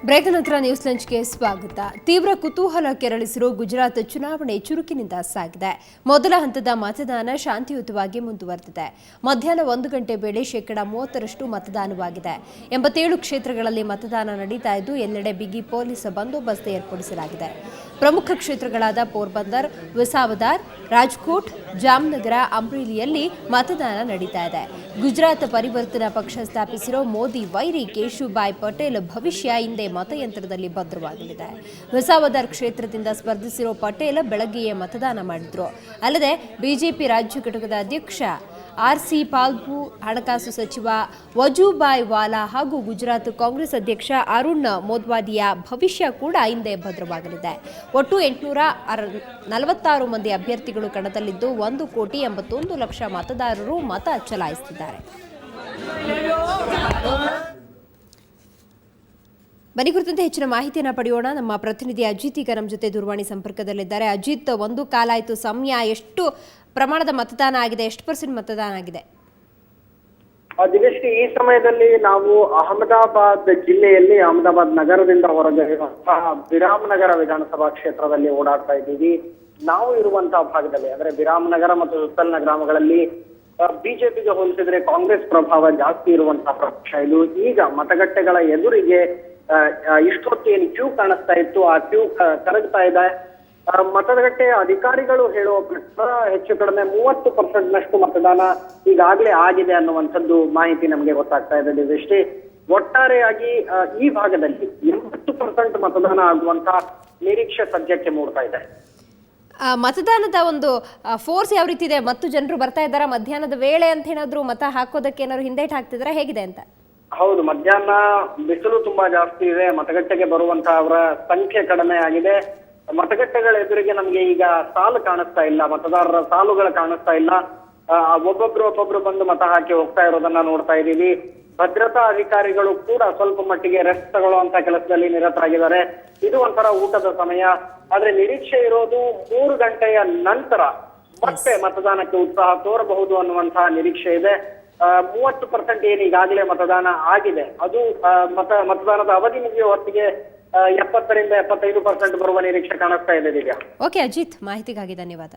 Break ನಂತರ news ಲಂಚ್ಗೆ ಸ್ವಾಗತ. ತೀವ್ರ ಕುತೂಹಲ ಕೆರಳಿಸಿರುವ ಗುಜರಾತ್ ಚುನಾವಣೆ ಚುರುಕಿನಿಂದ ಸಾಗಿದೆ. ಮೊದಲ ಹಂತದ ಮತದಾನ ಶಾಂತಿಯುತವಾಗಿ ಮುಂದುವರೆದಿದೆ. ಮಧ್ಯಾಹ್ನ 1 ಗಂಟೆ ವೇಳೆ 30% ಮತದಾನವಾಗಿದೆ. 87 ಕ್ಷೇತ್ರಗಳಲ್ಲಿ ಮತದಾನ ನಡೀತಾ ಇದ್ದು ಎಲ್ಲೆಡೆ ಬಿಗಿ ಪೊಲೀಸ್ ಬಂದೋಬಸ್ತ್ ಏರ್ಪಡಿಸಲಾಗಿದೆ. ಪ್ರಮುಖ ಕ್ಷೇತ್ರಗಳಾದ ಪೋರ್ಬಂದರ್, ವಿಸಾವದಾರ್, ರಾಜ್ಕೋಟ್, ಜಾಮ್ನಗರ, ಅಮ್ರೇಲಿಯಲ್ಲಿ ಮತದಾನ ನಡೀತಾ ಇದೆ. ಗುಜರಾತ್ ಪರಿವರ್ತನಾ ಪಕ್ಷ ಸ್ಥಾಪಿಸಿರೋ ಮೋದಿ ವೈರಿ ಕೇಶುಭಾಯ್ ಪಟೇಲ್ ಭವಿಷ್ಯ ಹಿಂದೆ ಮತಯಂತ್ರದಲ್ಲಿ ಭದ್ರವಾಗಲಿದೆ. ವಿಸಾವದಾರ್ ಕ್ಷೇತ್ರದಿಂದ ಸ್ಪರ್ಧಿಸಿರೋ ಪಟೇಲ್ ಬೆಳಗ್ಗೆಯೇ ಮತದಾನ ಮಾಡಿದ್ರು. ಅಲ್ಲದೆ ಬಿಜೆಪಿ ರಾಜ್ಯ ಘಟಕದ ಅಧ್ಯಕ್ಷ RC ಪಾಲ್ಗು, ಹಣಕಾಸು ಸಚಿವ ವಜೂಭಾಯ್ ವಾಲಾ ಹಾಗೂ ಗುಜರಾತ್ ಕಾಂಗ್ರೆಸ್ ಅಧ್ಯಕ್ಷ ಅರುಣ್ ಮೋದ್ವಾದಿಯ ಭವಿಷ್ಯ ಕೂಡ ಹಿಂದೆ ಭದ್ರವಾಗಲಿದೆ. ಒಟ್ಟು 846 ಮಂದಿ ಅಭ್ಯರ್ಥಿಗಳು ಕಣದಲ್ಲಿದ್ದು 1,81,00,000 ಮತದಾರರು ಮತ ಚಲಾಯಿಸುತ್ತಿದ್ದಾರೆ. ಬನ್ನಿ ಕುರಿತಂತೆ ಹೆಚ್ಚಿನ ಮಾಹಿತಿಯನ್ನು ಪಡೆಯೋಣ. ನಮ್ಮ ಪ್ರತಿನಿಧಿ ಅಜಿತ್ ಈಗ ನಮ್ಮ ಜೊತೆ ದೂರವಾಣಿ ಸಂಪರ್ಕದಲ್ಲಿದ್ದಾರೆ. ಅಜಿತ್, ಒಂದು ಕಾಲ ಆಯಿತು, ಸಮಯ ಎಷ್ಟು ಪ್ರಮಾಣದ ಮತದಾನ ಆಗಿದೆ? ಎಷ್ಟು % ಮತದಾನ ಆಗಿದೆ? ದಿನೇಶ್ರೀ, ಈ ಸಮಯದಲ್ಲಿ ನಾವು ಅಹಮದಾಬಾದ್ ಜಿಲ್ಲೆಯಲ್ಲಿ ಅಹಮದಾಬಾದ್ ನಗರದಿಂದ ಹೊರಗಿರುವಂತಹ ಬಿರಾಮ್ನಗರ ವಿಧಾನಸಭಾ ಕ್ಷೇತ್ರದಲ್ಲಿ ಓಡಾಡ್ತಾ ಇದ್ದೀವಿ. ನಾವು ಇರುವಂತಹ ಭಾಗದಲ್ಲಿ ಅಂದ್ರೆ ಬಿರಾಮ್ನಗರ ಮತ್ತು ಸುತ್ತಲಿನ ಗ್ರಾಮಗಳಲ್ಲಿ ಬಿಜೆಪಿಗೆ ಹೋಲಿಸಿದ್ರೆ ಕಾಂಗ್ರೆಸ್ ಪ್ರಭಾವ ಜಾಸ್ತಿ ಇರುವಂತಹ ಪಕ್ಷ ಇದು. ಈಗ ಮತಗಟ್ಟೆಗಳ ಎದುರಿಗೆ ಇಷ್ಟೊತ್ತು ಏನು ಕ್ಯೂ ಕಾಣಿಸ್ತಾ ಇತ್ತು, ಆ ಕ್ಯೂ ಕರಗ್ತಾ ಇದೆ. ಮತಗಟ್ಟೆಯ ಅಧಿಕಾರಿಗಳು ಹೇಳುವ ಪ್ರಕಾರ ಹೆಚ್ಚು ಕಡಿಮೆ 30% ಮತದಾನ ಈಗಾಗಲೇ ಆಗಿದೆ ಅನ್ನುವಂಥದ್ದು ಮಾಹಿತಿ ನಮಗೆ ಗೊತ್ತಾಗ್ತಾ ಇದೆ. ದಿವ್ಯಶ್ರೀ, ಒಟ್ಟಾರೆಯಾಗಿ ಈ ಭಾಗದಲ್ಲಿ 80% ಮತದಾನ ಆಗುವಂತಹ ನಿರೀಕ್ಷೆ ಸದ್ಯಕ್ಕೆ ಮೂಡ್ತಾ ಇದೆ. ಮತದಾನದ ಒಂದು ಫೋರ್ಸ್ ಯಾವ ರೀತಿ ಇದೆ? ಮತ್ತು ಜನರು ಬರ್ತಾ ಇದ್ದಾರಾ? ಮಧ್ಯಾಹ್ನದ ವೇಳೆ ಅಂತ ಏನಾದ್ರು ಮತ ಹಾಕೋದಕ್ಕೆ ಏನಾದ್ರು ಹಿಂದೇಟ್ ಹಾಕ್ತಿದಾರಾ? ಹೇಗಿದೆ ಅಂತ? ಹೌದು, ಮಧ್ಯಾಹ್ನ ಬಿಸಿಲು ತುಂಬಾ ಜಾಸ್ತಿ ಇದೆ. ಮತಗಟ್ಟೆಗೆ ಬರುವಂತಹವರ ಸಂಖ್ಯೆ ಕಡಿಮೆ ಆಗಿದೆ. ಮತಗಟ್ಟೆಗಳ ಎದುರಿಗೆ ನಮ್ಗೆ ಈಗ ಸಾಲು ಕಾಣಿಸ್ತಾ ಇಲ್ಲ, ಮತದಾರರ ಸಾಲುಗಳು ಕಾಣಿಸ್ತಾ ಇಲ್ಲ. ಒಬ್ಬೊಬ್ರು ಬಂದು ಮತ ಹಾಕಿ ಹೋಗ್ತಾ ಇರೋದನ್ನ ನೋಡ್ತಾ ಇದ್ದೀವಿ. ಭದ್ರತಾ ಅಧಿಕಾರಿಗಳು ಕೂಡ ಸ್ವಲ್ಪ ಮಟ್ಟಿಗೆ ರೆಸ್ಟ್ ತಗೊಳ್ಳುವಂತ ಕೆಲಸದಲ್ಲಿ ನಿರತರಾಗಿದ್ದಾರೆ. ಇದು ಒಂಥರ ಊಟದ ಸಮಯ. ಆದ್ರೆ ನಿರೀಕ್ಷೆ ಇರೋದು 3 ಗಂಟೆಯ ನಂತರ ಮತ್ತೆ ಮತದಾನಕ್ಕೆ ಉತ್ಸಾಹ ತೋರಬಹುದು ಅನ್ನುವಂತಹ ನಿರೀಕ್ಷೆ ಇದೆ. 30% ಏನು ಈಗಾಗಲೇ ಮತದಾನ ಆಗಿದೆ, ಅದು ಮತದಾನದ ಅವಧಿ ಮುಗಿಯುವ ಹೊತ್ತಿಗೆ 70% 75% ಬರುವ ನಿರೀಕ್ಷೆ ಕಾಣಿಸ್ತಾ ಇದೆ. ದಿವ್ಯಾ. ಓಕೆ ಅಜಿತ್, ಮಾಹಿತಿಗಾಗಿ ಧನ್ಯವಾದ.